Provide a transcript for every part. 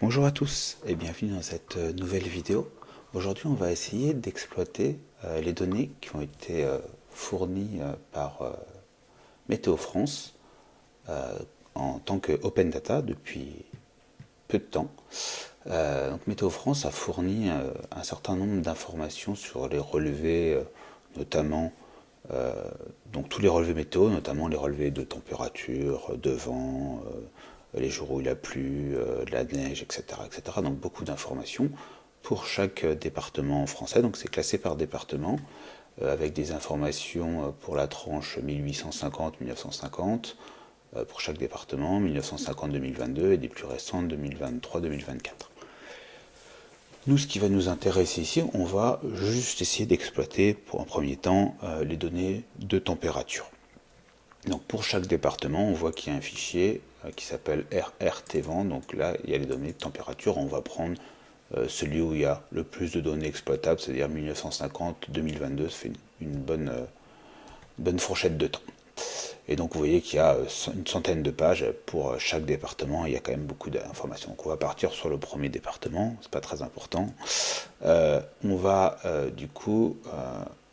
Bonjour à tous et bienvenue dans cette nouvelle vidéo. Aujourd'hui on va essayer d'exploiter les données qui ont été fournies par Météo France en tant que Open Data depuis peu de temps. Donc Météo France a fourni un certain nombre d'informations sur les relevés, notamment donc tous les relevés météo, notamment les relevés de température, de vent, les jours où il a plu, de la neige, etc., etc. Donc beaucoup d'informations pour chaque département français. Donc c'est classé par département, avec des informations pour la tranche 1850-1950, pour chaque département, 1950-2022 et des plus récentes 2023-2024. Nous, ce qui va nous intéresser ici, on va juste essayer d'exploiter pour un premier temps les données de température. Donc pour chaque département, on voit qu'il y a un fichier qui s'appelle RRTVent. Donc là, il y a les données de température. On va prendre celui où il y a le plus de données exploitables, c'est-à-dire 1950-2022. Ça fait une bonne fourchette de temps. Et donc vous voyez qu'il y a une centaine de pages pour chaque département. Il y a quand même beaucoup d'informations. Donc on va partir sur le premier département. C'est pas très important. On va du coup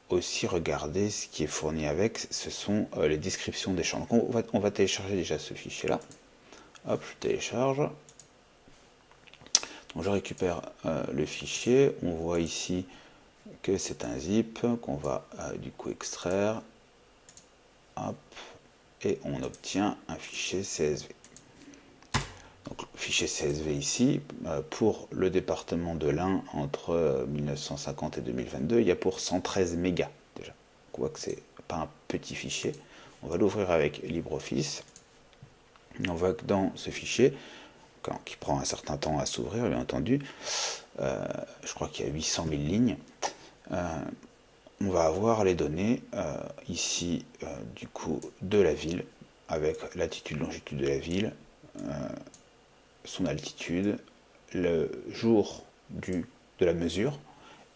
aussi regarder ce qui est fourni avec, ce sont les descriptions des champs. Donc on va télécharger déjà ce fichier là. Hop, je télécharge. Donc je récupère le fichier. On voit ici que c'est un zip qu'on va du coup extraire. Hop, et on obtient un fichier CSV. Donc le fichier CSV ici, pour le département de l'Ain entre 1950 et 2022, il y a pour 113 mégas déjà. Donc on voit que c'est pas un petit fichier. On va l'ouvrir avec LibreOffice. On voit que dans ce fichier, qui prend un certain temps à s'ouvrir, bien entendu, je crois qu'il y a 800 000 lignes, on va avoir les données ici du coup de la ville, avec latitude, longitude de la ville, son altitude, le jour de la mesure,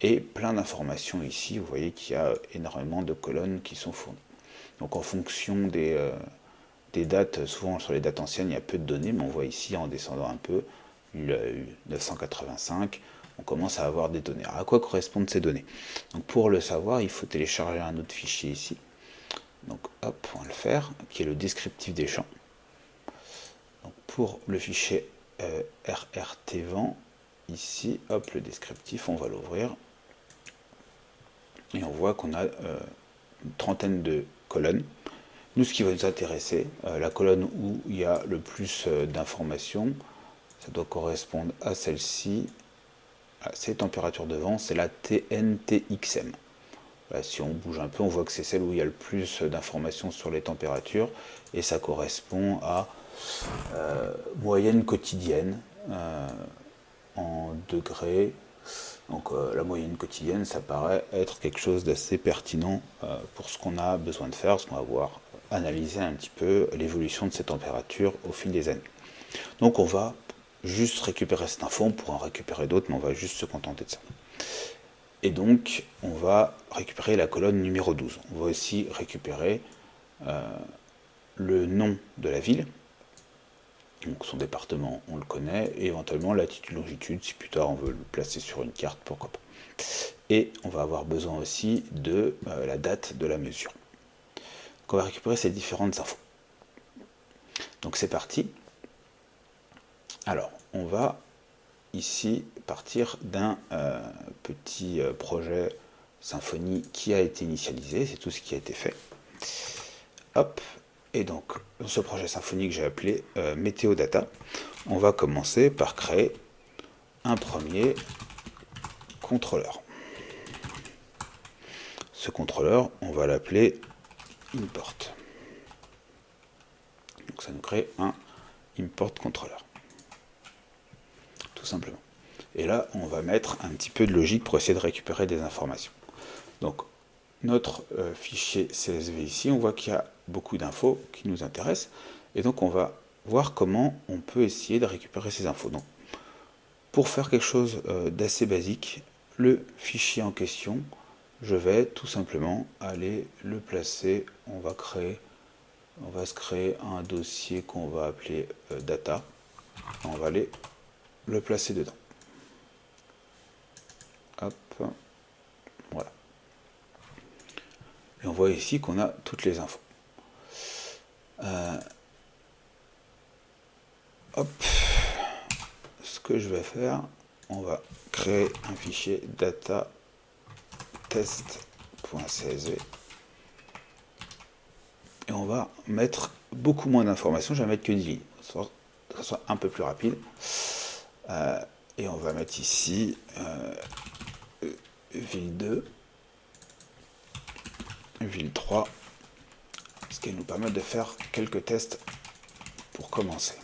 et plein d'informations ici. Vous voyez qu'il y a énormément de colonnes qui sont fournies. Donc en fonction des dates, souvent sur les dates anciennes, il y a peu de données, mais on voit ici en descendant un peu, 985, on commence à avoir des données. Alors à quoi correspondent ces données? Donc pour le savoir, il faut télécharger un autre fichier ici. Donc hop, on va le faire, qui est le descriptif des champs. Donc pour le fichier RRTVent, ici, hop, le descriptif, on va l'ouvrir. Et on voit qu'on a une trentaine de colonnes. Nous, ce qui va nous intéresser, la colonne où il y a le plus d'informations, ça doit correspondre à celle-ci, à ces températures de vent, c'est la TNTXM. Voilà, si on bouge un peu, on voit que c'est celle où il y a le plus d'informations sur les températures, et ça correspond à moyenne quotidienne en degrés. Donc la moyenne quotidienne, ça paraît être quelque chose d'assez pertinent pour ce qu'on a besoin de faire, parce qu'on va voir analyser un petit peu l'évolution de ces températures au fil des années. Donc on va juste récupérer cette info, on pourra en récupérer d'autres, mais on va juste se contenter de ça. Et donc on va récupérer la colonne numéro 12. On va aussi récupérer le nom de la ville. Donc son département, on le connaît, et éventuellement latitude, longitude, si plus tard on veut le placer sur une carte, pourquoi pas. Et on va avoir besoin aussi de la date de la mesure. Donc on va récupérer ces différentes infos. Donc c'est parti. Alors, on va ici partir d'un petit projet Symfony qui a été initialisé, c'est tout ce qui a été fait. Hop, et donc dans ce projet Symfony que j'ai appelé Météo Data, on va commencer par créer un premier contrôleur. Ce contrôleur, on va l'appeler import. Donc ça nous crée un import contrôleur. Tout simplement. Et là, on va mettre un petit peu de logique pour essayer de récupérer des informations. Donc, notre fichier CSV ici, on voit qu'il y a beaucoup d'infos qui nous intéressent. Et donc, on va voir comment on peut essayer de récupérer ces infos. Donc, pour faire quelque chose d'assez basique, le fichier en question, je vais tout simplement aller le placer. On va se créer un dossier qu'on va appeler data. On va aller le placer dedans. Hop, voilà. Et on voit ici qu'on a toutes les infos. Hop, ce que je vais faire, on va créer un fichier data test.csv et on va mettre beaucoup moins d'informations. Je vais mettre que 10 lignes, que ça soit un peu plus rapide. Et on va mettre ici ville 2, ville 3, ce qui nous permet de faire quelques tests pour commencer.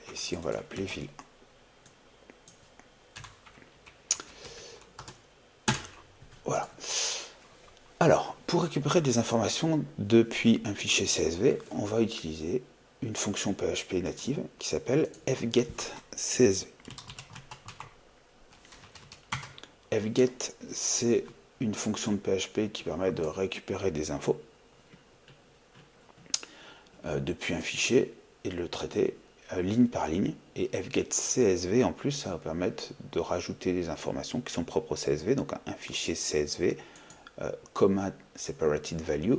Et ici, on va l'appeler ville 1. Voilà. Alors, pour récupérer des informations depuis un fichier CSV, on va utiliser une fonction PHP native qui s'appelle fgetCSV. Fget, c'est une fonction de PHP qui permet de récupérer des infos depuis un fichier et de le traiter ligne par ligne. Et fgetCSV, en plus, ça va permettre de rajouter des informations qui sont propres au CSV. Donc un fichier CSV, comma separated value,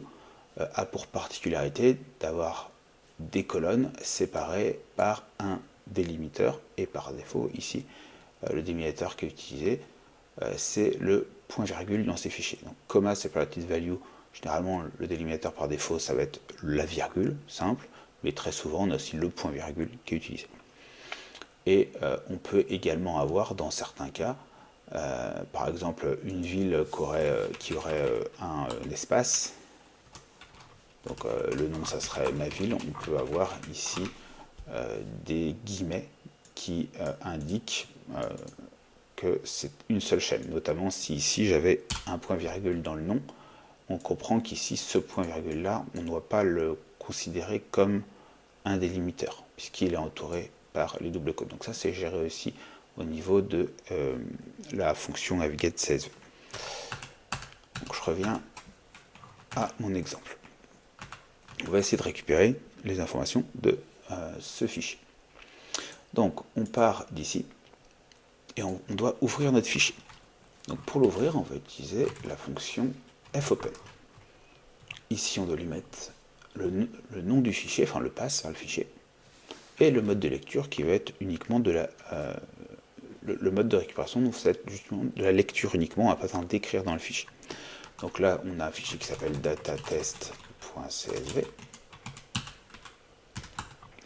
a pour particularité d'avoir des colonnes séparées par un délimiteur. Et par défaut, ici, le délimitateur qui est utilisé, c'est le point virgule dans ces fichiers. Donc, comma separated value, généralement le délimitateur par défaut, ça va être la virgule simple, mais très souvent on a aussi le point virgule qui est utilisé. Et on peut également avoir dans certains cas, par exemple une ville qui aurait un espace, donc le nom ça serait ma ville, on peut avoir ici des guillemets qui indiquent que c'est une seule chaîne, notamment si ici j'avais un point virgule dans le nom, on comprend qu'ici ce point virgule là, on ne doit pas le considérer comme un délimiteur, puisqu'il est entouré par les doubles codes. Donc ça c'est géré aussi au niveau de la fonction fgetCSV. Donc je reviens à mon exemple. On va essayer de récupérer les informations de ce fichier. Donc on part d'ici et on doit ouvrir notre fichier. Donc pour l'ouvrir, on va utiliser la fonction fopen. Ici, on doit lui mettre le nom du fichier, enfin le pass vers le fichier, et le mode de lecture qui va être uniquement de la... le mode de récupération, donc ça va être justement de la lecture uniquement, on n'a pas besoin d'écrire dans le fichier. Donc là, on a un fichier qui s'appelle datatest.csv,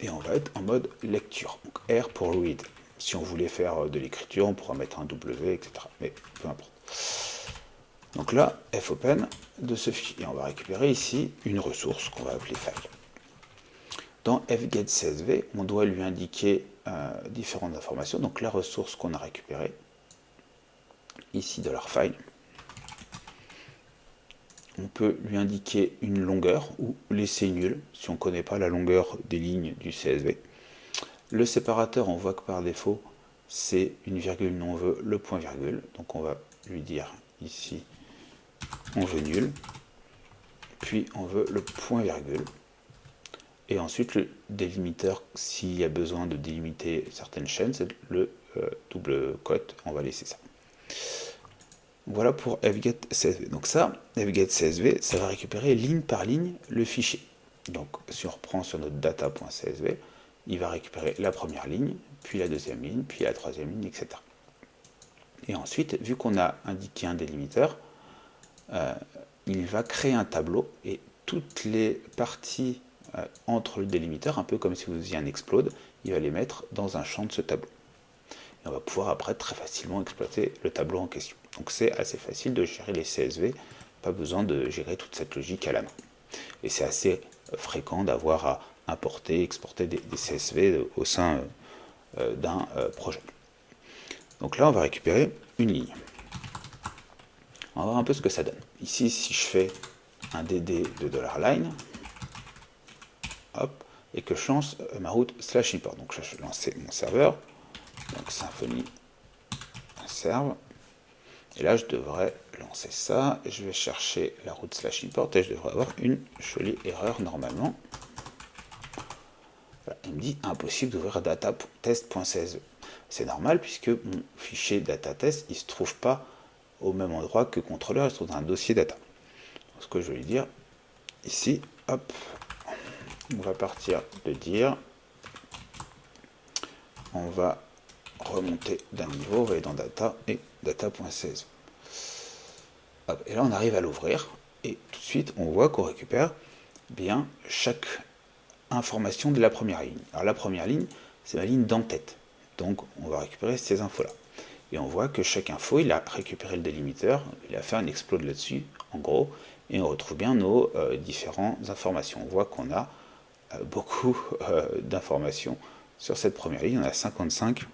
et on va être en mode lecture, donc R pour read. Si on voulait faire de l'écriture, on pourra mettre un W, etc. Mais peu importe. Donc là, fopen de ce fichier. Et on va récupérer ici une ressource qu'on va appeler file. Dans fgetCSV, on doit lui indiquer différentes informations. Donc la ressource qu'on a récupérée, ici $file. On peut lui indiquer une longueur ou laisser nul si on ne connaît pas la longueur des lignes du CSV. Le séparateur, on voit que par défaut, c'est une virgule, nous on veut le point virgule. Donc on va lui dire ici, on veut nul. Puis on veut le point virgule. Et ensuite le délimiteur, s'il y a besoin de délimiter certaines chaînes, c'est le double quote, on va laisser ça. Voilà pour fgetCSV. Donc ça, fgetCSV, ça va récupérer ligne par ligne le fichier. Donc si on reprend sur notre data.csv, il va récupérer la première ligne, puis la deuxième ligne, puis la troisième ligne, etc. Et ensuite, vu qu'on a indiqué un délimiteur, il va créer un tableau et toutes les parties entre le délimiteur, un peu comme si vous faisiez un explode, il va les mettre dans un champ de ce tableau. Et on va pouvoir après très facilement exploiter le tableau en question. Donc c'est assez facile de gérer les CSV, pas besoin de gérer toute cette logique à la main. Et c'est assez fréquent d'avoir à importer, exporter des CSV au sein d'un projet. Donc là, on va récupérer une ligne. On va voir un peu ce que ça donne. Ici, si je fais un DD de $line, hop, et que je lance ma route /import. Donc là, je vais lancer mon serveur, donc Symfony serve. Et là, je devrais lancer ça, et je vais chercher la route /import, et je devrais avoir une jolie erreur normalement. Voilà. il me dit impossible d'ouvrir data.test.csv. C'est normal puisque mon fichier datatest, il ne se trouve pas au même endroit que contrôleur, il se trouve dans un dossier data. Donc, ce que je vais lui dire ici, hop, on va partir de dire, on va remonter d'un niveau, on va aller dans data et data.csv. Et là on arrive à l'ouvrir et tout de suite on voit qu'on récupère bien chaque information de la première ligne. Alors la première ligne, c'est ma ligne d'en-tête. Donc on va récupérer ces infos là. Et on voit que chaque info, il a récupéré le délimiteur, il a fait un explode là-dessus, en gros, et on retrouve bien nos différentes informations. On voit qu'on a beaucoup d'informations sur cette première ligne. On a 55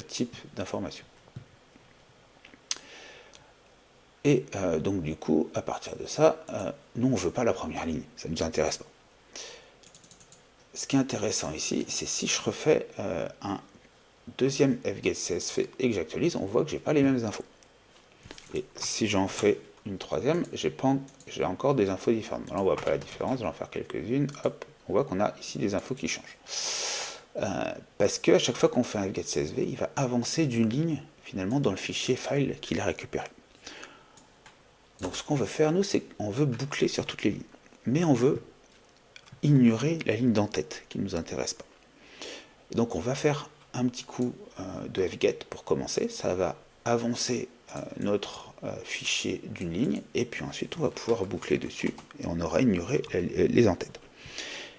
types d'informations. Et donc du coup, à partir de ça, nous on ne veut pas la première ligne, ça ne nous intéresse pas. Ce qui est intéressant ici, c'est si je refais un deuxième fget.csv et que j'actualise, on voit que j'ai pas les mêmes infos. Et si j'en fais une troisième, j'ai encore des infos différentes. Là on voit pas la différence, je vais en faire quelques-unes, hop, on voit qu'on a ici des infos qui changent. Parce qu'à chaque fois qu'on fait un fget.csv, il va avancer d'une ligne finalement dans le fichier file qu'il a récupéré. Donc ce qu'on veut faire, nous, c'est qu'on veut boucler sur toutes les lignes. Mais on veut ignorer la ligne d'en-tête qui ne nous intéresse pas. Et donc on va faire un petit coup de fget pour commencer. Ça va avancer notre fichier d'une ligne. Et puis ensuite, on va pouvoir boucler dessus. Et on aura ignoré les en-têtes.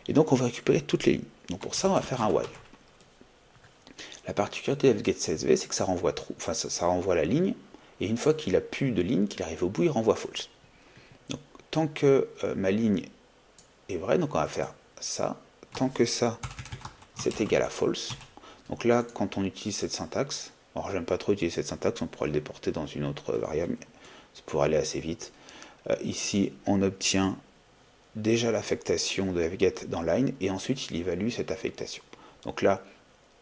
Et donc on va récupérer toutes les lignes. Donc pour ça, on va faire un while. La particularité de fget.csv, c'est que ça renvoie ça renvoie la ligne. Et une fois qu'il n'a plus de ligne, qu'il arrive au bout, il renvoie false. Donc, tant que ma ligne est vraie, donc on va faire ça. Tant que ça, c'est égal à false. Donc là, quand on utilise cette syntaxe, alors j'aime pas trop utiliser cette syntaxe, on pourra le déporter dans une autre variable, mais ça pourrait aller assez vite. Ici, on obtient déjà l'affectation de fget dans line, et ensuite il évalue cette affectation. Donc là,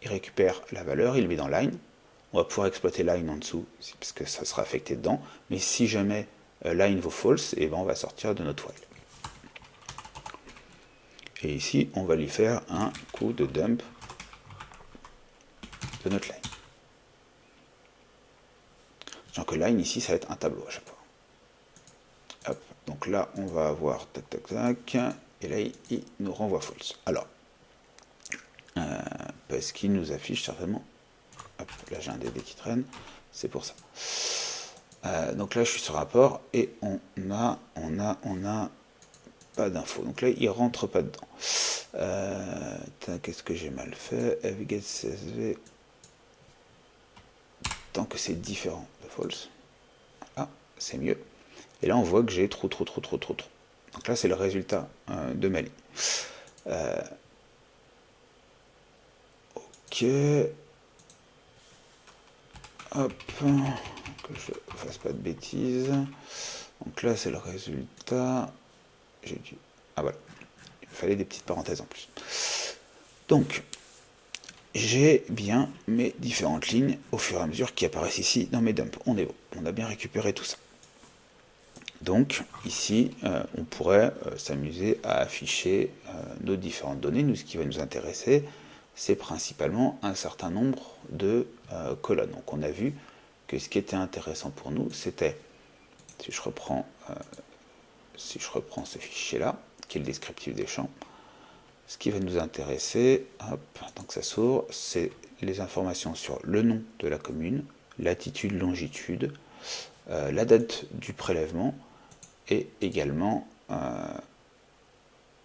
il récupère la valeur, il le met dans line. On va pouvoir exploiter line en dessous, parce que ça sera affecté dedans. Mais si jamais line vaut false, et ben on va sortir de notre while. Et ici, on va lui faire un coup de dump de notre line. Sachant que line ici, ça va être un tableau à chaque fois. Hop. Donc là, on va avoir tac tac tac, et là, il nous renvoie false. Alors, parce qu'il nous affiche certainement. Hop, là j'ai un DD qui traîne, c'est pour ça. Donc là je suis sur rapport et on a pas d'infos. Donc là il rentre pas dedans. Qu'est-ce que j'ai mal fait? fget.csv. Tant que c'est différent de false. Ah, c'est mieux. Et là on voit que j'ai trop. Donc là c'est le résultat de ma ligne. Ok. Hop, que je fasse pas de bêtises. Donc là, c'est le résultat. J'ai dû... Ah voilà, il fallait des petites parenthèses en plus. Donc, j'ai bien mes différentes lignes au fur et à mesure qui apparaissent ici dans mes dumps. On est bon, on a bien récupéré tout ça. Donc, ici, on pourrait s'amuser à afficher nos différentes données. Nous, ce qui va nous intéresser, c'est principalement un certain nombre de colonnes. Donc on a vu que ce qui était intéressant pour nous, c'était, si je reprends ce fichier-là, qui est le descriptif des champs, ce qui va nous intéresser, hop, tant que ça s'ouvre, c'est les informations sur le nom de la commune, latitude, longitude, la date du prélèvement, et également,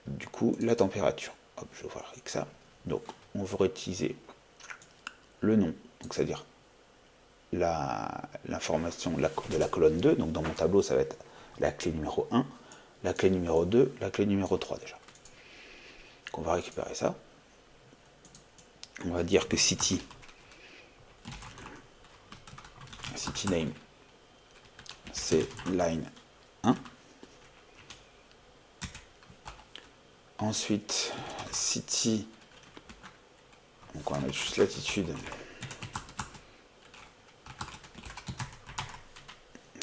du coup, la température. Hop, je vais voir avec ça. Donc, on va réutiliser le nom, donc c'est-à-dire l'information de la colonne 2, donc dans mon tableau ça va être la clé numéro 1, la clé numéro 2, la clé numéro 3 déjà. Donc on va récupérer ça. On va dire que city name, c'est line 1. Ensuite, city, donc on va mettre juste latitude,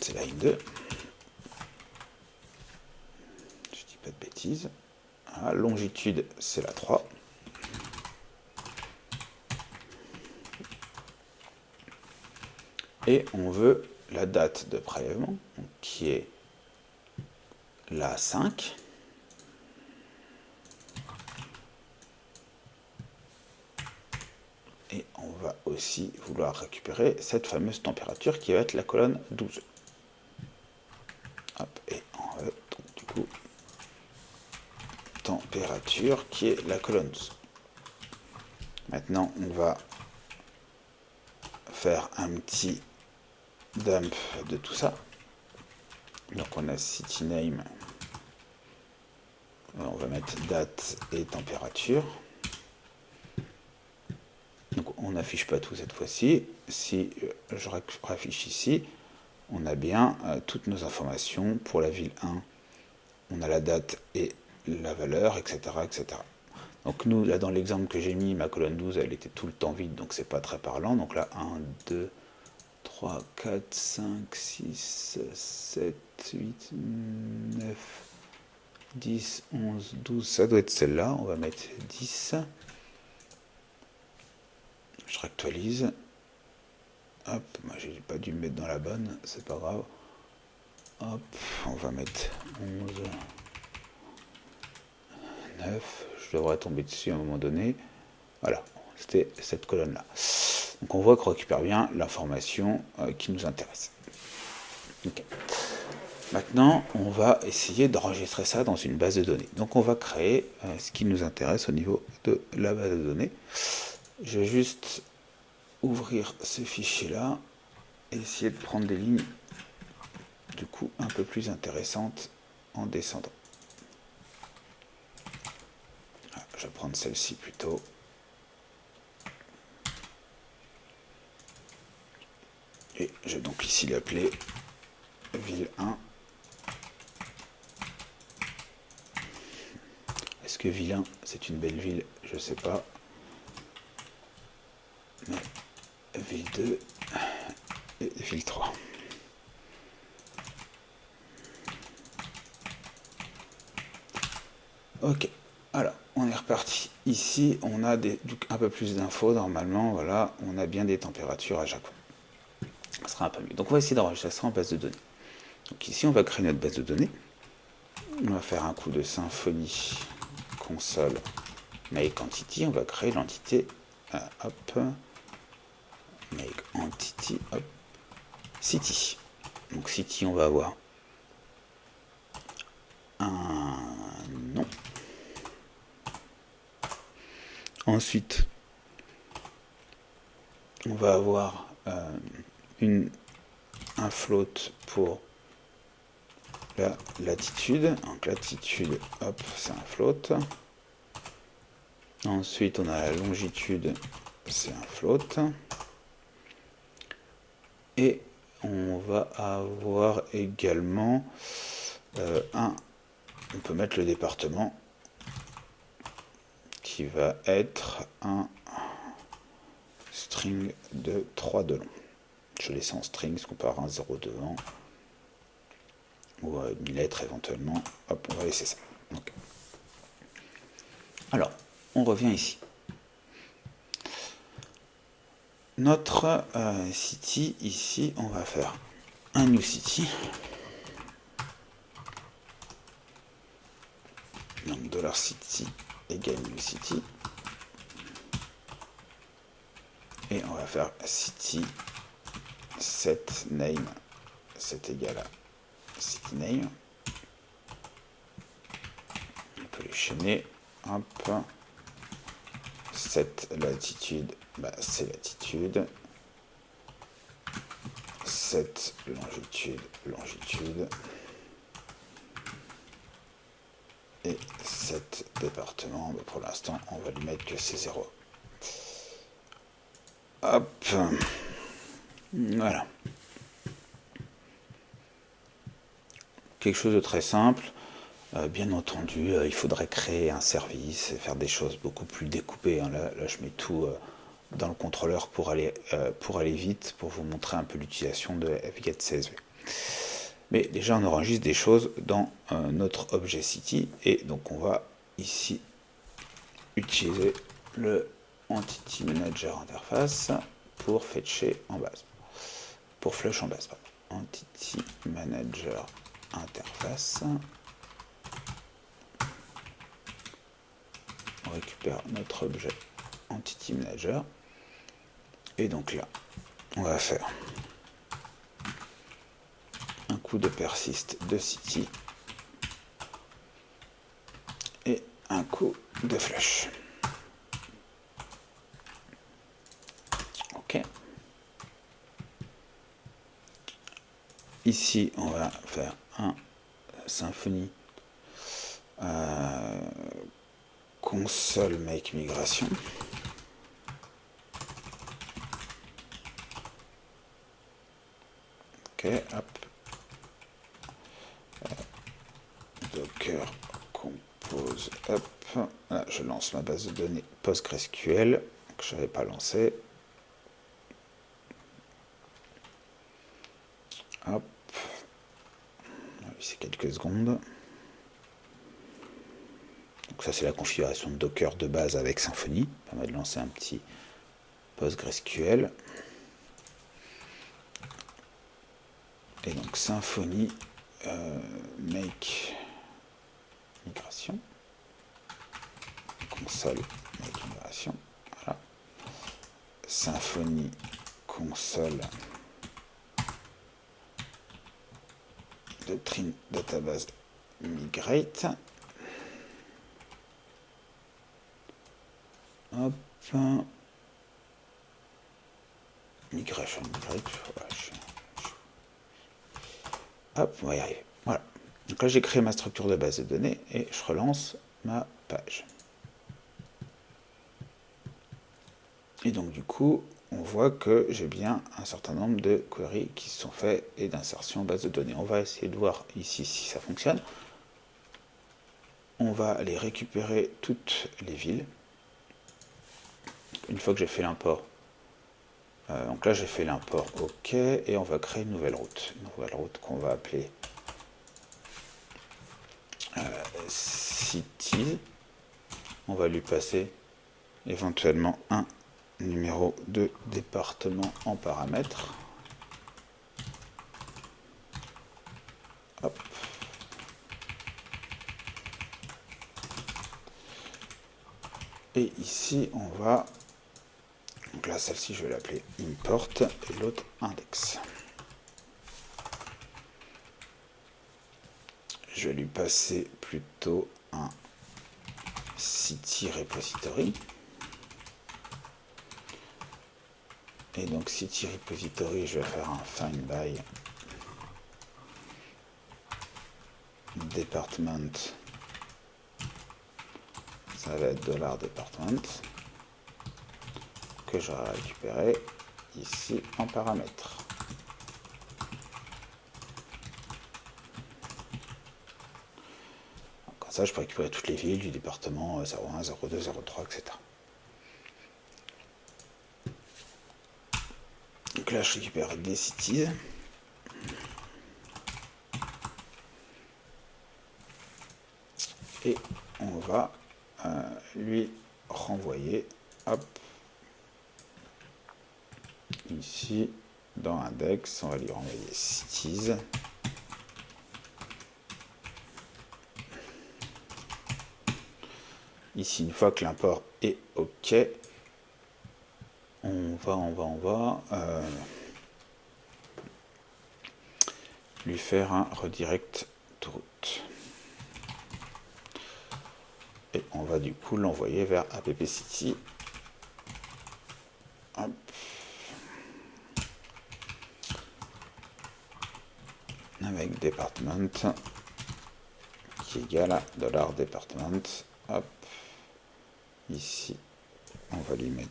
c'est line 2. Je dis pas de bêtises. Voilà, longitude, c'est la 3. et on veut la date de prélèvement, donc, qui est la 5. Et on va aussi vouloir récupérer cette fameuse température qui va être la colonne 12. Hop, et on va donc du coup température qui est la colonne 12. Maintenant on va faire un petit dump de tout ça. Donc on a city name, on va mettre date et température. Donc on n'affiche pas tout cette fois-ci. Si je raffiche ici, on a bien toutes nos informations pour la ville 1. On a la date et la valeur, etc. etc. Donc nous, là dans l'exemple que j'ai mis, ma colonne 12, elle était tout le temps vide, donc c'est pas très parlant. Donc là, 1, 2, 3, 4, 5, 6, 7, 8, 9, 10, 11, 12, ça doit être celle-là. On va mettre 10. Je réactualise. Hop, moi j'ai pas dû me mettre dans la bonne, c'est pas grave. Hop, on va mettre 11, 9, je devrais tomber dessus à un moment donné. Voilà, c'était cette colonne-là. Donc on voit qu'on récupère bien l'information qui nous intéresse. Okay. Maintenant, on va essayer d'enregistrer ça dans une base de données. Donc on va créer ce qui nous intéresse au niveau de la base de données. Je vais juste ouvrir ce fichier-là et essayer de prendre des lignes du coup un peu plus intéressantes en descendant. Ah, je vais prendre celle-ci plutôt. Et je vais donc ici l'appeler ville 1. Est-ce que ville 1 c'est une belle ville? Je sais pas. Mais ville 2 et ville 3. Ok, alors on est reparti. Ici, on a un peu plus d'infos normalement. Voilà, on a bien des températures à chaque fois. Ça sera un peu mieux. Donc on va essayer d'enregistrer ça en base de données. Donc ici, on va créer notre base de données. On va faire un coup de Symfony console make entity. On va créer l'entité. Hop. Make entity. Hop. City. Donc city, on va avoir un nom. Ensuite, on va avoir un float pour la latitude. Donc latitude, hop, c'est un float. Ensuite, on a la longitude, c'est un float. Et on va avoir également on peut mettre le département qui va être un string de 3 de long. Je laisse en string, parce qu'on peut avoir un 0 devant, ou une lettre éventuellement. Hop, on va laisser ça. Donc. Alors, on revient ici. Notre city, ici, on va faire un new city. Donc, $city égale new city. Et on va faire city set name, c'est égal à city name. On peut les chaîner. Hop. Set latitude, c'est latitude. Set longitude, longitude. Et set département, pour l'instant, on va lui mettre que c'est 0. Hop. Voilà. Quelque chose de très simple. Bien entendu, il faudrait créer un service et faire des choses beaucoup plus découpées. Hein. Là, je mets tout dans le contrôleur pour aller vite, pour vous montrer un peu l'utilisation de fget-csv. Mais déjà, on enregistre des choses dans notre objet city. Et donc, on va ici utiliser le Entity Manager Interface pour fetcher en base. pour Flush en base. Entity Manager interface. On récupère notre objet Entity Manager. Et donc là, on va faire un coup de persist de city et un coup de flush. Ok. Ici, on va faire un Symfony console make migration. Ok, hop. Docker compose, hop. Là, je lance ma base de données PostgreSQL que je n'avais pas lancée. Hop. C'est quelques secondes. Donc ça, c'est la configuration de Docker de base avec Symfony. Ça permet de lancer un petit PostgreSQL. Et donc Symfony make migration. Console make migration. Voilà. Symfony console doctrine database migrate. Hop. Migration migrate. Hop, on va y arriver. Voilà. Donc là, j'ai créé ma structure de base de données et je relance ma page. Et donc, du coup, on voit que j'ai bien un certain nombre de queries qui se sont faites et d'insertion base de données. On va essayer de voir ici si ça fonctionne. On va aller récupérer toutes les villes. Une fois que j'ai fait l'import, donc là j'ai fait l'import, ok, et on va créer une nouvelle route qu'on va appeler cities. On va lui passer éventuellement un numéro de département en paramètres. Hop. Et ici on va, donc là celle-ci je vais l'appeler import et l'autre index. Je vais lui passer plutôt un city repository. Et donc city repository, je vais faire un find by department. Ça va être $department que j'aurai récupéré ici en paramètres. Comme ça, je peux récupérer toutes les villes du département 01, 02, 03, etc. Donc là, je récupère des cities. Et on va lui renvoyer, hop, ici, dans index, on va lui renvoyer cities. Ici, une fois que l'import est OK, on va lui faire un redirect to route. Et on va du coup l'envoyer vers appcity. Hop. Avec department qui est égal à $department. Hop. Ici, on va lui mettre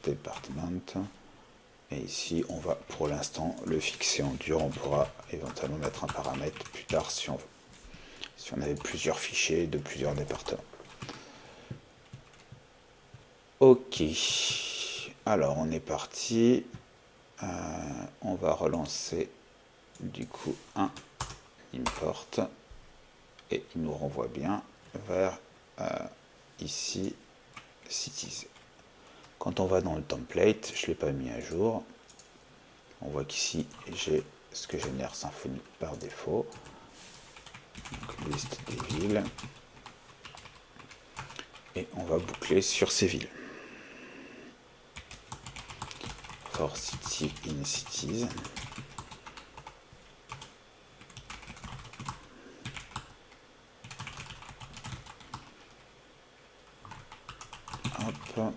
$department. Et ici, on va pour l'instant le fixer en dur. On pourra éventuellement mettre un paramètre plus tard si on veut. Si on avait plusieurs fichiers de plusieurs départements. Ok. Alors, on est parti. On va relancer du coup un import. Et il nous renvoie bien vers ici, cities. Quand on va dans le template, je ne l'ai pas mis à jour. On voit qu'ici, j'ai ce que génère Symfony par défaut. Donc, liste des villes. Et on va boucler sur ces villes. For city in cities. Hop.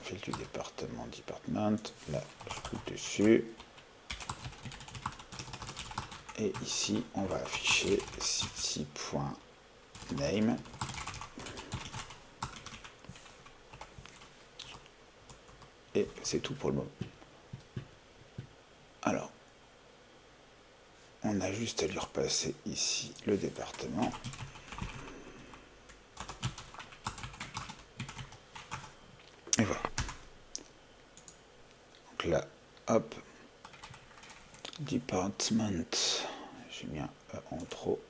Ville du département, department. Là, je clique dessus. Et ici, on va afficher city.name. Et c'est tout pour le moment. Alors, on a juste à lui repasser ici le département. Et voilà. Donc là, hop. Department. J'ai mis un E en trop.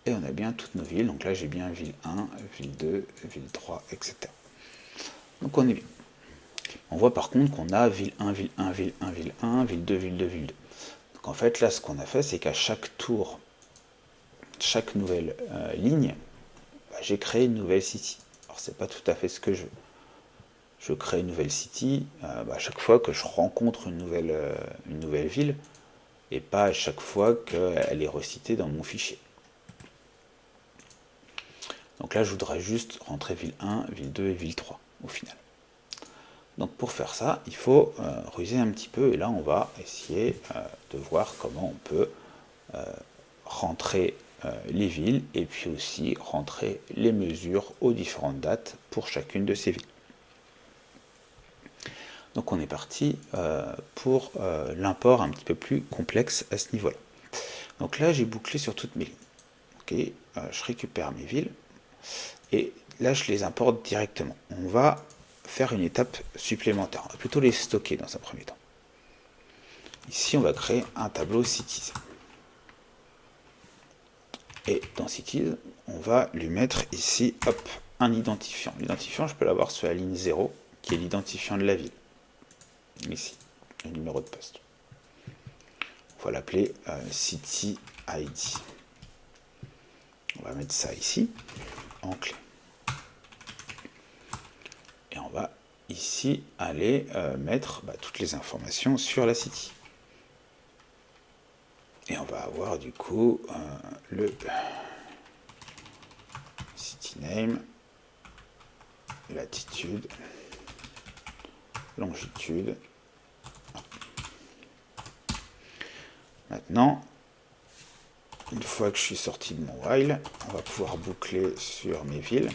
Et on a bien toutes nos villes. Donc là, j'ai bien ville 1, ville 2, ville 3, etc. Donc on est bien. On voit par contre qu'on a ville 1, ville 1, ville 1, ville 1, ville 2, ville 2, ville 2. Donc en fait, là, ce qu'on a fait, c'est qu'à chaque tour, chaque nouvelle ligne, j'ai créé une nouvelle city. Alors, c'est pas tout à fait ce que je veux. Je crée une nouvelle city à chaque fois que je rencontre une nouvelle ville, et pas à chaque fois qu'elle est recitée dans mon fichier. Donc là, je voudrais juste rentrer ville 1, ville 2 et ville 3 au final. Donc pour faire ça, il faut ruser un petit peu, et là on va essayer de voir comment on peut rentrer les villes et puis aussi rentrer les mesures aux différentes dates pour chacune de ces villes. Donc on est parti pour l'import un petit peu plus complexe à ce niveau-là. Donc là j'ai bouclé sur toutes mes lignes. Okay, je récupère mes villes et là je les importe directement. On va faire une étape supplémentaire. On va plutôt les stocker dans un premier temps. Ici, on va créer un tableau Cities. Et dans Cities, on va lui mettre ici, hop, un identifiant. L'identifiant, je peux l'avoir sur la ligne 0, qui est l'identifiant de la ville. Ici, le numéro de poste. On va l'appeler City ID. On va mettre ça ici, en clé. Et on va ici aller mettre toutes les informations sur la city. Et on va avoir du coup le city name, latitude, longitude. Maintenant, une fois que je suis sorti de mon while, on va pouvoir boucler sur mes villes.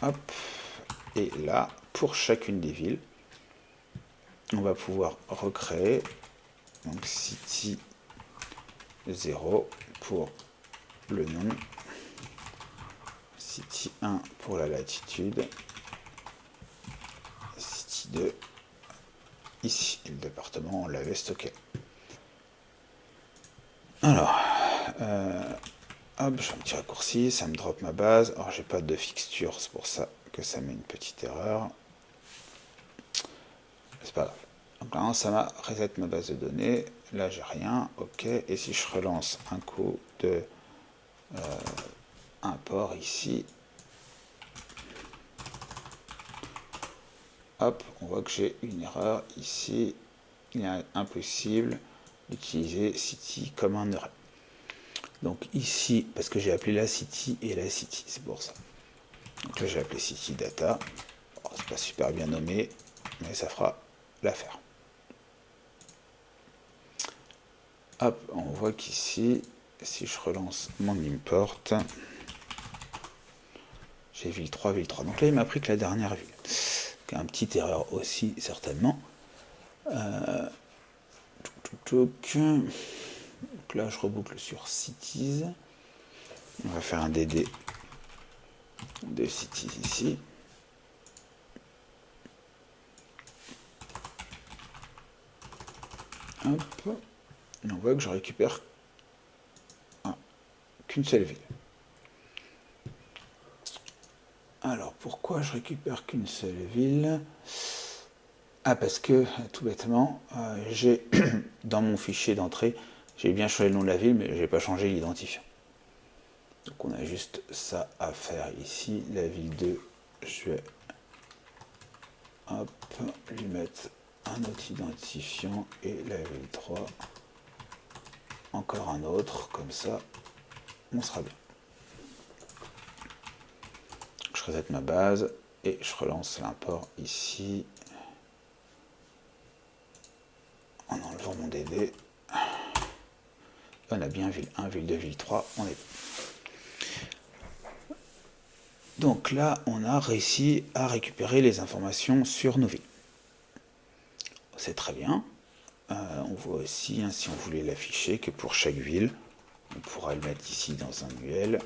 Hop. Et là, pour chacune des villes, on va pouvoir recréer donc city 0 pour le nom, city 1 pour la latitude, city 2 ici, et le département on l'avait stocké. Alors, hop, je fais un petit raccourci, ça me drop ma base. Alors j'ai pas de fixture, c'est pour ça que ça met une petite erreur. C'est pas grave. Donc là, ça m'a reset ma base de données. Là, j'ai rien. OK. Et si je relance un coup de import ici, hop, on voit que j'ai une erreur ici. Il est impossible d'utiliser city comme un array. Donc ici, parce que j'ai appelé la city et la city, c'est pour ça. Donc là, j'ai appelé city data. Oh, c'est pas super bien nommé, mais ça fera l'affaire. Hop, on voit qu'ici, si je relance mon import, j'ai ville 3, ville 3. Donc là, il m'a pris que la dernière ville. Donc, une petite erreur aussi, certainement. Donc là, je reboucle sur cities. On va faire un DD de cities ici. Hop. Et on voit que je récupère qu'une seule ville. Alors, pourquoi je récupère qu'une seule ville? Ah, parce que, tout bêtement, j'ai dans mon fichier d'entrée, j'ai bien changé le nom de la ville, mais je n'ai pas changé l'identifiant. Donc on a juste ça à faire ici. La ville 2, je vais hop, lui mettre un autre identifiant, et la ville 3, encore un autre, comme ça, on sera bien. Je reset ma base, et je relance l'import ici, en enlevant mon DD. On a bien ville 1, ville 2, ville 3, on est. Donc là, on a réussi à récupérer les informations sur nos villes. C'est très bien. On voit aussi, hein, si on voulait l'afficher, que pour chaque ville, on pourra le mettre ici dans un UL.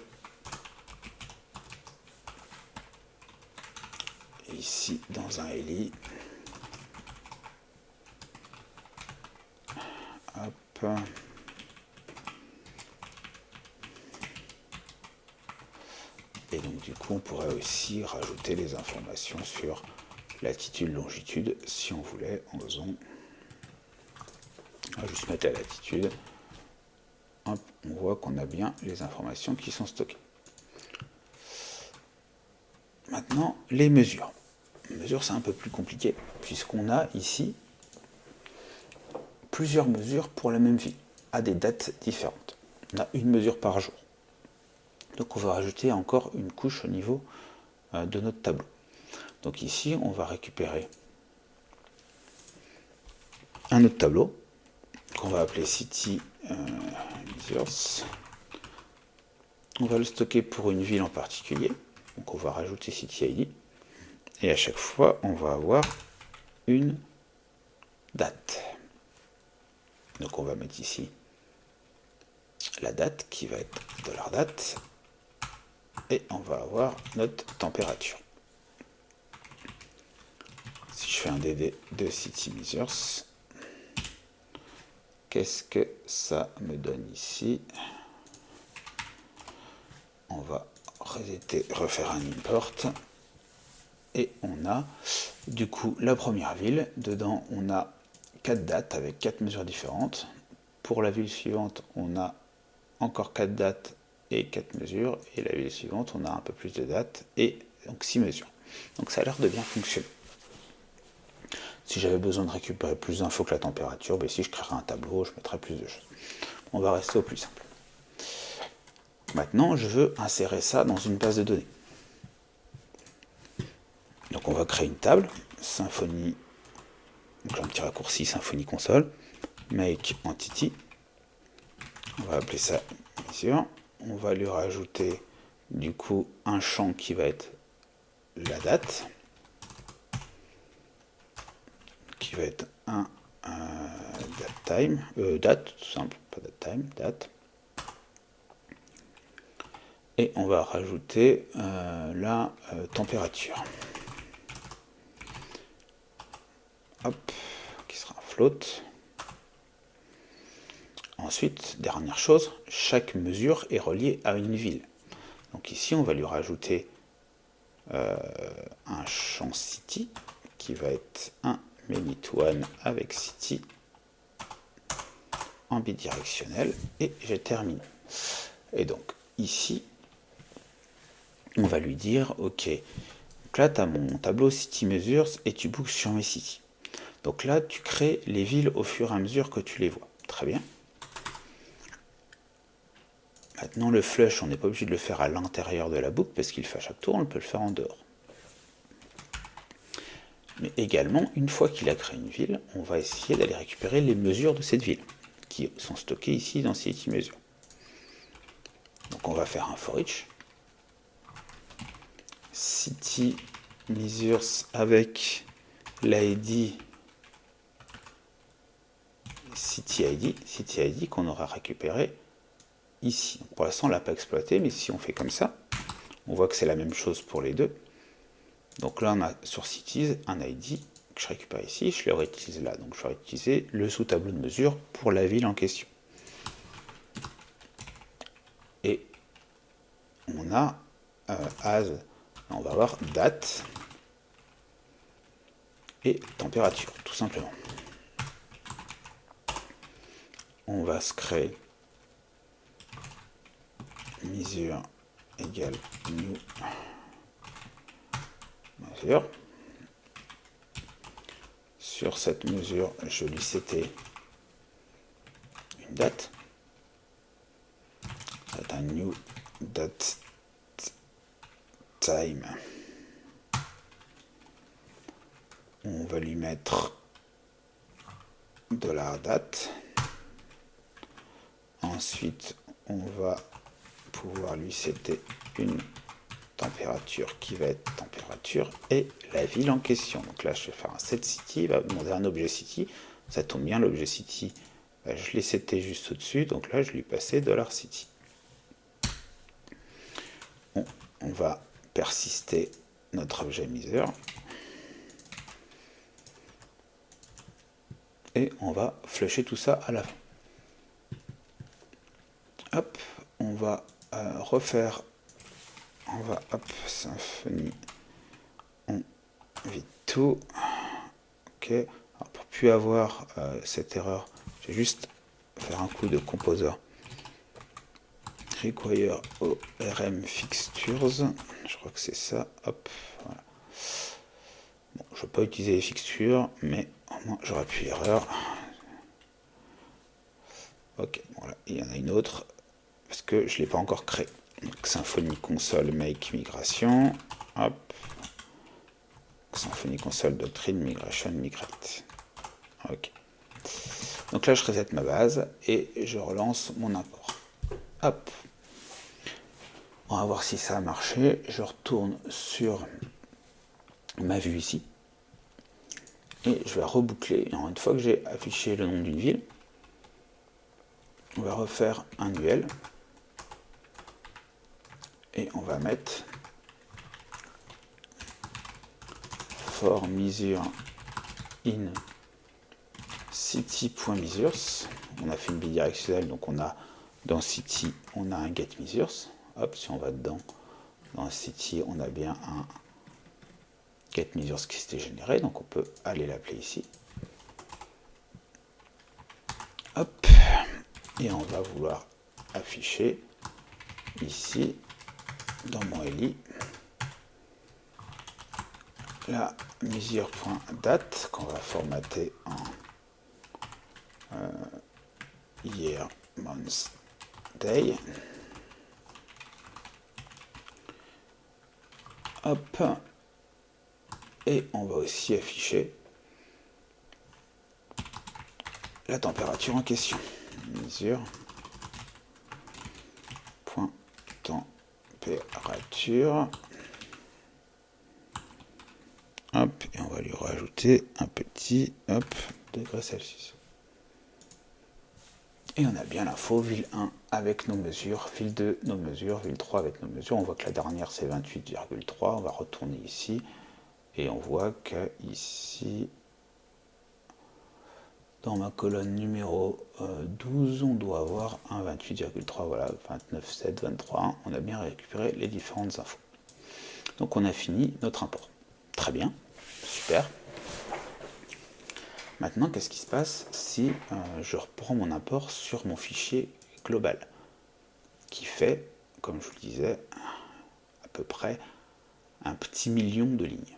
Et ici dans un LI. Hop. Et donc du coup, on pourrait aussi rajouter les informations sur latitude, longitude, si on voulait, en faisant. On va juste mettre la latitude. Hop, on voit qu'on a bien les informations qui sont stockées. Maintenant, les mesures. Les mesures, c'est un peu plus compliqué, puisqu'on a ici plusieurs mesures pour la même ville, à des dates différentes. On a une mesure par jour. Donc on va rajouter encore une couche au niveau de notre tableau. Donc ici, on va récupérer un autre tableau qu'on va appeler City Measures. On va le stocker pour une ville en particulier. Donc on va rajouter City ID. Et à chaque fois, on va avoir une date. Donc on va mettre ici la date qui va être $date. Et on va avoir notre température. Si je fais un DD de City Measures, qu'est-ce que ça me donne ici? On va refaire un import. Et on a du coup la première ville. Dedans, on a 4 dates avec 4 mesures différentes. Pour la ville suivante, on a encore 4 dates et 4 mesures. Et la ville suivante, on a un peu plus de dates et donc 6 mesures. Donc ça a l'air de bien fonctionner. Si j'avais besoin de récupérer plus d'infos que la température, ben ici je créerai un tableau, je mettrai plus de choses. On va rester au plus simple. Maintenant, je veux insérer ça dans une base de données. Donc on va créer une table, Symfony, donc j'ai un petit raccourci Symfony console, make entity, on va appeler ça mesure, on va lui rajouter du coup un champ qui va être la date, qui va être un date time, date tout simple, pas date time, date. Et on va rajouter la température. Hop, qui sera un float. Ensuite, dernière chose, chaque mesure est reliée à une ville. Donc ici, on va lui rajouter un champ city qui va être un minute1 avec city en bidirectionnel et j'ai terminé. Et donc ici, on va lui dire, ok, donc là tu as mon tableau City Measures et tu bookes sur mes cities. Donc là, tu crées les villes au fur et à mesure que tu les vois. Très bien. Maintenant, le flush, on n'est pas obligé de le faire à l'intérieur de la boucle parce qu'il fait à chaque tour, on peut le faire en dehors. Mais également, une fois qu'il a créé une ville, on va essayer d'aller récupérer les mesures de cette ville qui sont stockées ici dans City Measures. Donc on va faire un for each. City Measures avec l'ID City ID qu'on aura récupéré ici. Pour l'instant, on ne l'a pas exploité, mais si on fait comme ça, on voit que c'est la même chose pour les deux. Donc là, on a sur Cities un ID que je récupère ici, je le réutilise là. Donc je vais utiliser le sous-tableau de mesure pour la ville en question. Et on a as On va avoir date et température, tout simplement. On va se créer mesure égale new mesure. Sur cette mesure, je lui setais une date. C'est un new date time. On va lui mettre $date. Ensuite, on va pouvoir lui setter une température qui va être température et la ville en question. Donc là, je vais faire un set city, il va me demander un objet city. Ça tombe bien, l'objet city, je l'ai seté juste au-dessus. Donc là, je lui passais $city. Bon, on va persister notre objet mesure. Et on va flusher tout ça à la fin. Hop, on va refaire, on va, hop, Symfony, on vide tout. Ok, alors pour plus avoir cette erreur, je vais juste faire un coup de composer. Require ORM fixtures, je crois que c'est ça, hop, voilà. Bon, je ne vais pas utiliser les fixtures, mais au moins j'aurais pu l'erreur. Ok, voilà, il y en a une autre, parce que je ne l'ai pas encore créé. Donc, Symfony console make migration, hop, Symfony console doctrine migration migrate. Ok. Donc là, je reset ma base et je relance mon import. Hop. On va voir si ça a marché. Je retourne sur ma vue ici. Et je vais reboucler. Alors, une fois que j'ai affiché le nom d'une ville, on va refaire un UL. Et on va mettre for measure in city.measures. On a fait une bidirectionnelle, donc on a dans city, on a un get measures. Hop, si on va dedans, dans city, on a bien un get measures qui s'était généré, donc on peut aller l'appeler ici. Hop, et on va vouloir afficher ici dans mon LI la mesure.date qu'on va formater en year, month, day. Hop, et on va aussi afficher la température en question. Mesure point température. Hop, et on va lui rajouter un petit degré Celsius. Et on a bien l'info, ville 1 avec nos mesures, ville 2 nos mesures, ville 3 avec nos mesures. On voit que la dernière c'est 28,3. On va retourner ici et on voit que ici, dans ma colonne numéro 12, on doit avoir un 28,3. Voilà, 29,7, 23. On a bien récupéré les différentes infos. Donc on a fini notre import. Très bien, super. Maintenant, qu'est-ce qui se passe si je reprends mon import sur mon fichier global, qui fait, comme je vous le disais, à peu près un petit million de lignes.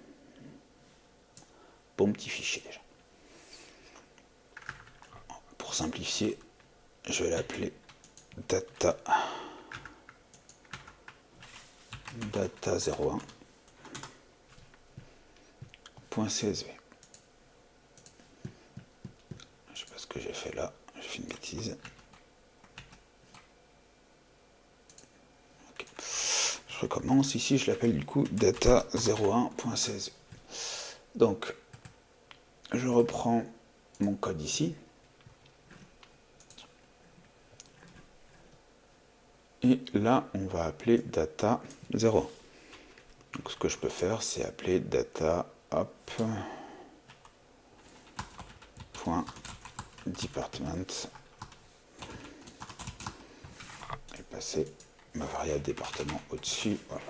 Bon petit fichier déjà. Pour simplifier, je vais l'appeler data01.csv. Je sais pas ce que j'ai fait là, j'ai fait une bêtise. Okay. Je recommence, ici je l'appelle du coup data01.csv. Donc, je reprends mon code ici. Et là, on va appeler data 0. Donc, ce que je peux faire, c'est appeler data .department et passer ma variable département au-dessus. Voilà.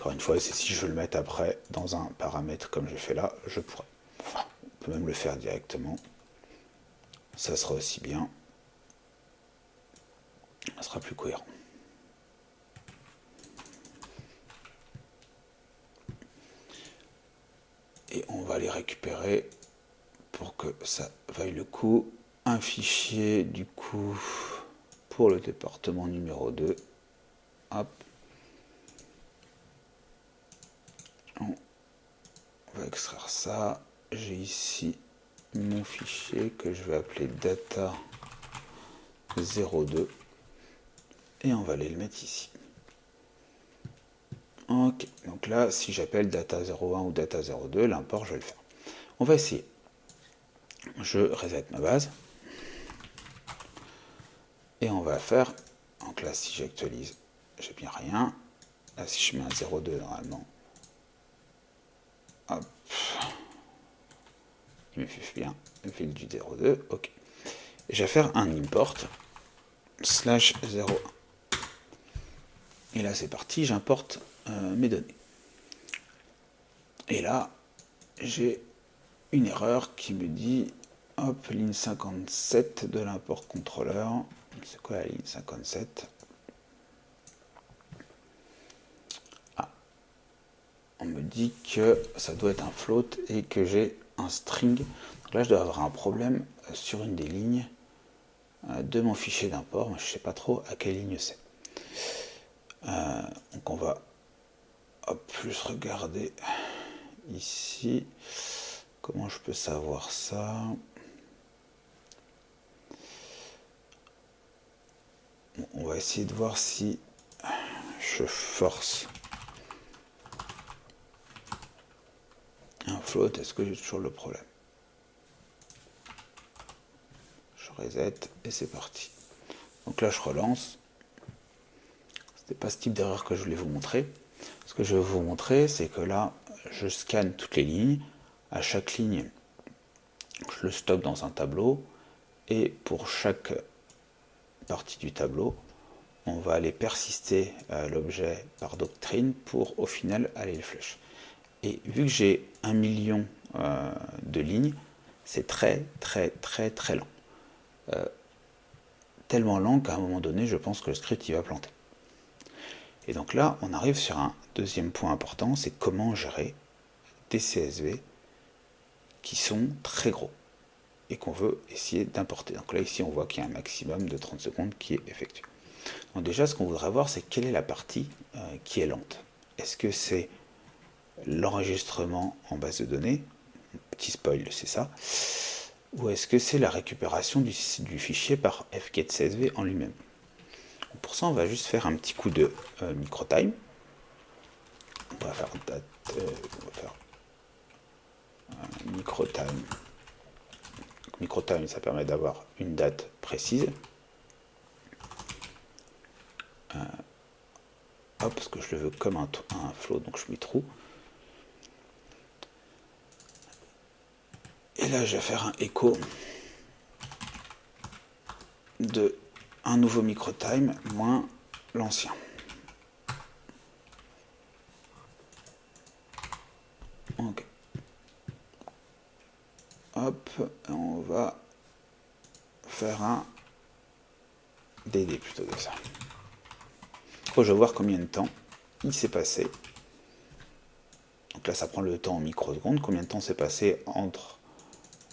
Encore une fois, si je veux le mettre après dans un paramètre comme j'ai fait là, je pourrais. On peut même le faire directement. Ça sera aussi bien. Ça sera plus cohérent. Et on va les récupérer pour que ça vaille le coup. Un fichier du coup pour le département numéro 2. Hop. On va extraire ça. J'ai ici mon fichier que je vais appeler data 02 et on va aller le mettre ici. Ok, donc là si j'appelle data 01 ou data 02, l'import je vais le faire. On va essayer. Je reset ma base et on va faire, donc là si j'actualise j'ai bien rien. Là si je mets un 02 normalement, hop, il me fiche bien le fil du 02, ok. Et je vais faire un import /01. Et là c'est parti, j'importe mes données. Et là j'ai une erreur qui me dit, hop, ligne 57 de l'import contrôleur. C'est quoi la ligne 57? Ah, on me dit que ça doit être un float et que j'ai un string. Donc là je dois avoir un problème sur une des lignes de mon fichier d'import, mais je ne sais pas trop à quelle ligne c'est. Donc on va plus regarder ici. Comment je peux savoir ça? Bon, on va essayer de voir si je force un float, est-ce que j'ai toujours le problème? Je reset et c'est parti. Donc là je relance. C'était pas ce type d'erreur que je voulais vous montrer. Ce que je vais vous montrer, c'est que là, je scanne toutes les lignes. À chaque ligne, je le stocke dans un tableau. Et pour chaque partie du tableau, on va aller persister l'objet par doctrine pour au final aller le flush. Et vu que j'ai 1 million de lignes, c'est très lent. Tellement lent qu'à un moment donné, je pense que le script il va planter. Et donc là, on arrive sur un deuxième point important, c'est comment gérer des CSV qui sont très gros et qu'on veut essayer d'importer. Donc là, ici, on voit qu'il y a un maximum de 30 secondes qui est effectué. Donc déjà, ce qu'on voudrait voir, c'est quelle est la partie qui est lente. Est-ce que c'est l'enregistrement en base de données? Petit spoil, c'est ça. Ou est-ce que c'est la récupération du fichier par fgetCSV en lui-même? Pour ça, on va juste faire un petit coup de microtime. On va faire date, microtime. Microtime, ça permet d'avoir une date précise. Hop, parce que je le veux comme un float, donc je mets true. Et là, je vais faire un echo de un nouveau microtime moins l'ancien. Ok. Hop, on va faire un DD plutôt que ça. Je vais voir combien de temps il s'est passé. Donc là, ça prend le temps en microsecondes. Combien de temps s'est passé entre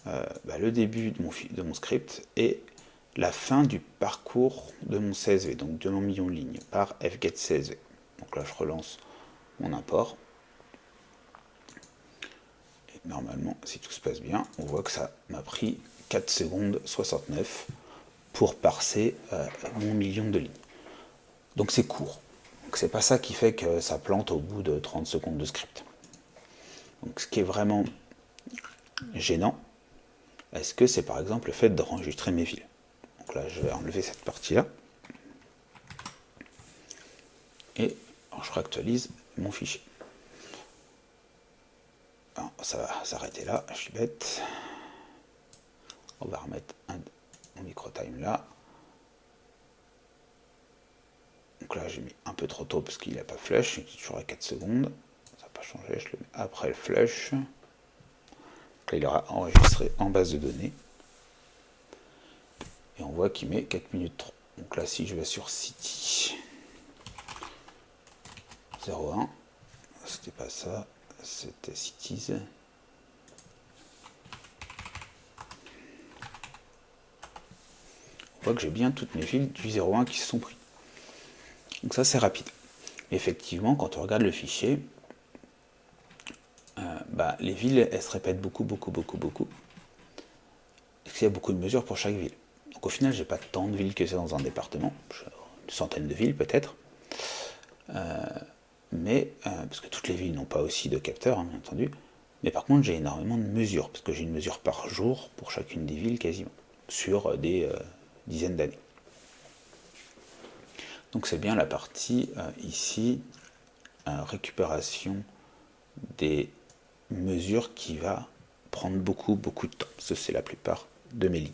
le début de mon script et la fin du parcours de mon CSV, donc de mon million de lignes, par fgetCSV. Donc là, je relance mon import. Et normalement, si tout se passe bien, on voit que ça m'a pris 4 secondes 69 pour parser mon million de lignes. Donc c'est court. Donc c'est pas ça qui fait que ça plante au bout de 30 secondes de script. Donc ce qui est vraiment gênant, est-ce que c'est par exemple le fait d'enregistrer mes villes? Donc là, je vais enlever cette partie-là. Et alors, je réactualise mon fichier. Alors, ça va s'arrêter là, je suis bête. On va remettre un microtime là. Donc là j'ai mis un peu trop tôt parce qu'il n'a pas flush, il est toujours à 4 secondes. Ça n'a pas changé, je le mets après le flush. Donc là il aura enregistré en base de données. Et on voit qu'il met 4 minutes 3. Donc là si je vais sur City 01, c'était pas ça, c'était Cities. On voit que j'ai bien toutes mes villes du 01 qui se sont pris. Donc ça c'est rapide. Effectivement, quand on regarde le fichier, les villes elles se répètent beaucoup. Parce qu'il y a beaucoup de mesures pour chaque ville. Donc au final, j'ai pas tant de villes que ça dans un département, une centaine de villes peut-être. Parce que toutes les villes n'ont pas aussi de capteurs, hein, bien entendu. Mais par contre, j'ai énormément de mesures, parce que j'ai une mesure par jour pour chacune des villes quasiment, sur des dizaines d'années. Donc c'est bien la partie ici, récupération des mesures qui va prendre beaucoup de temps. Ça c'est la plupart de mes lignes.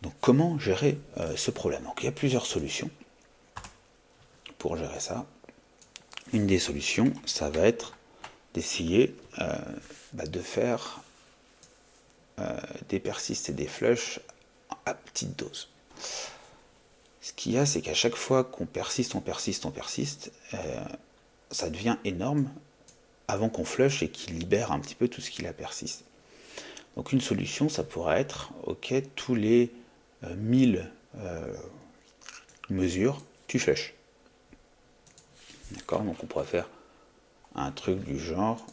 Donc comment gérer ce problème? Donc il y a plusieurs solutions pour gérer ça. Une des solutions, ça va être d'essayer de faire des persistes et des flushs à petite dose. Ce qu'il y a, c'est qu'à chaque fois qu'on persiste, ça devient énorme avant qu'on flush et qu'il libère un petit peu tout ce qu'il a persisté. Donc une solution, ça pourrait être, ok, tous les 1000 mesures, tu flushes. D'accord, donc on pourrait faire un truc du genre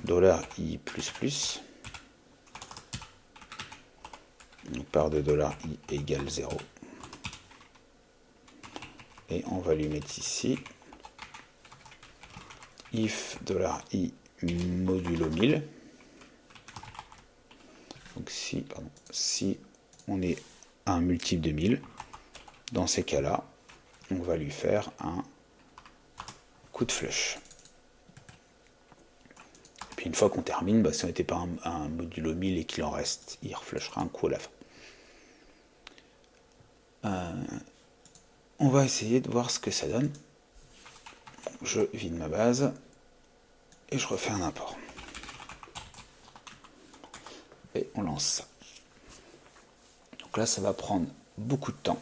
$i++, donc part de $i égale 0. Et on va lui mettre ici if $i modulo 1000. Donc si on est à un multiple de 1000, dans ces cas-là, on va lui faire un coup de flush. Et puis une fois qu'on termine, si on n'était pas un modulo 1000 et qu'il en reste, il reflushera un coup à la fin. On va essayer de voir ce que ça donne. Je vide ma base et je refais un import. Et on lance ça. Donc là, ça va prendre beaucoup de temps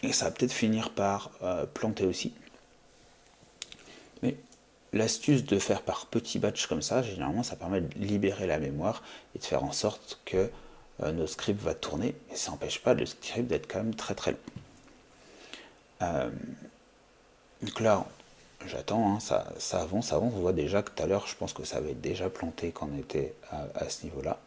et ça va peut-être finir par planter aussi. Mais l'astuce de faire par petits batchs comme ça, généralement, ça permet de libérer la mémoire et de faire en sorte que notre script va tourner. Et ça n'empêche pas le script d'être quand même très long. Donc là, j'attends, hein, ça avance. On voit déjà que tout à l'heure, je pense que ça avait déjà planté quand on était à ce niveau-là.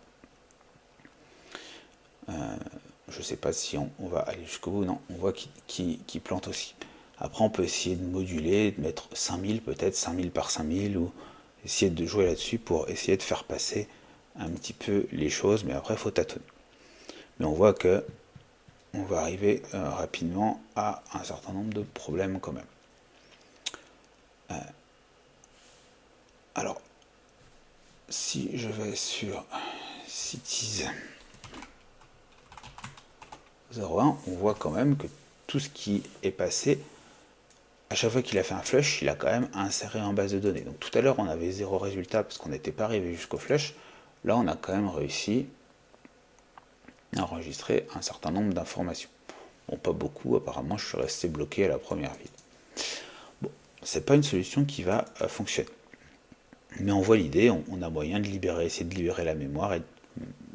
Je ne sais pas si on va aller jusqu'au bout. Non, on voit qu'il plante aussi. Après, on peut essayer de moduler, de mettre 5000 peut-être, 5000 par 5000, ou essayer de jouer là-dessus pour essayer de faire passer un petit peu les choses, mais après, il faut tâtonner. Mais on voit que on va arriver rapidement à un certain nombre de problèmes quand même. Alors, si je vais sur Cities 01, on voit quand même que tout ce qui est passé, à chaque fois qu'il a fait un flush, il a quand même inséré en base de données. Donc tout à l'heure, on avait 0 résultat parce qu'on n'était pas arrivé jusqu'au flush. Là, on a quand même réussi à enregistrer un certain nombre d'informations. Bon, pas beaucoup, apparemment, je suis resté bloqué à la première ville. Bon, c'est pas une solution qui va fonctionner. Mais on voit l'idée, on a moyen de essayer de libérer la mémoire et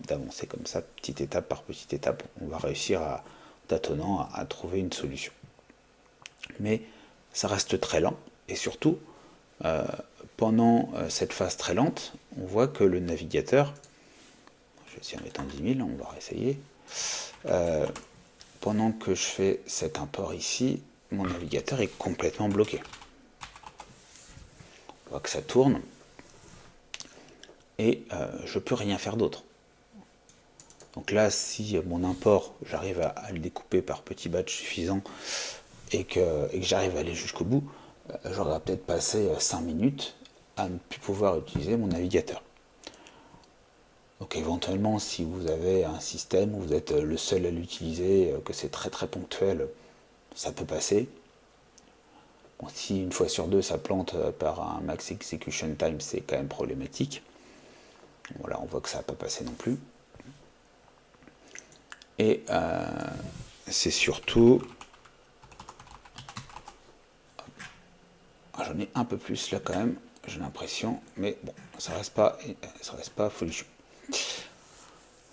d'avancer comme ça, petite étape par petite étape. On va réussir tâtonnant à trouver une solution. Mais ça reste très lent, et surtout, pendant cette phase très lente, on voit que le navigateur, je vais essayer en mettant 10 000, on va essayer, pendant que je fais cet import ici, mon navigateur est complètement bloqué. On voit que ça tourne, et je ne peux rien faire d'autre. Donc là, si mon import, j'arrive à le découper par petits batchs suffisants et que j'arrive à aller jusqu'au bout, j'aurais peut-être passé 5 minutes à ne plus pouvoir utiliser mon navigateur. Donc éventuellement, si vous avez un système où vous êtes le seul à l'utiliser, que c'est très ponctuel, ça peut passer. Bon, si une fois sur deux ça plante par un max execution time, c'est quand même problématique. Voilà, on voit que ça n'a pas passé non plus. Et c'est surtout... J'en ai un peu plus là quand même, j'ai l'impression, mais bon, ça reste pas folichon.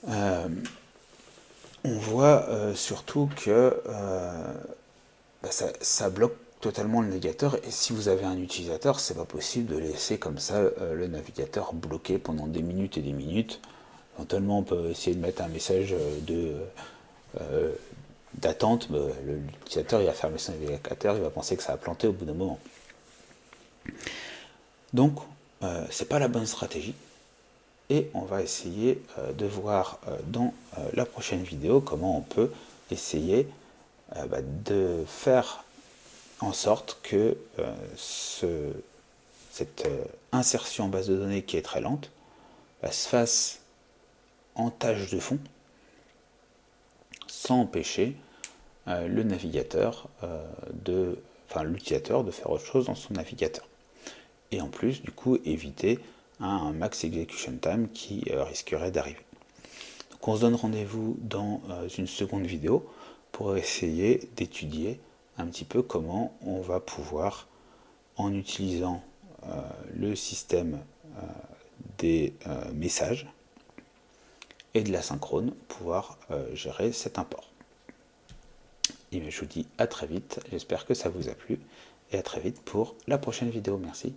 On voit surtout que ça bloque totalement le navigateur, et si vous avez un utilisateur, c'est pas possible de laisser comme ça le navigateur bloqué pendant des minutes et des minutes. Éventuellement, on peut essayer de mettre un message d'attente, l'utilisateur il va fermer son navigateur, il va penser que ça a planté au bout d'un moment. Donc, c'est pas la bonne stratégie. Et on va essayer de voir dans la prochaine vidéo comment on peut essayer de faire en sorte que cette insertion en base de données qui est très lente se fasse en tâche de fond sans empêcher le navigateur l'utilisateur de faire autre chose dans son navigateur. Et en plus, du coup, éviter un max execution time qui risquerait d'arriver. Donc on se donne rendez-vous dans une seconde vidéo pour essayer d'étudier un petit peu comment on va pouvoir, en utilisant le système des messages et de l'asynchrone, pouvoir gérer cet import. Et je vous dis à très vite, j'espère que ça vous a plu, et à très vite pour la prochaine vidéo. Merci.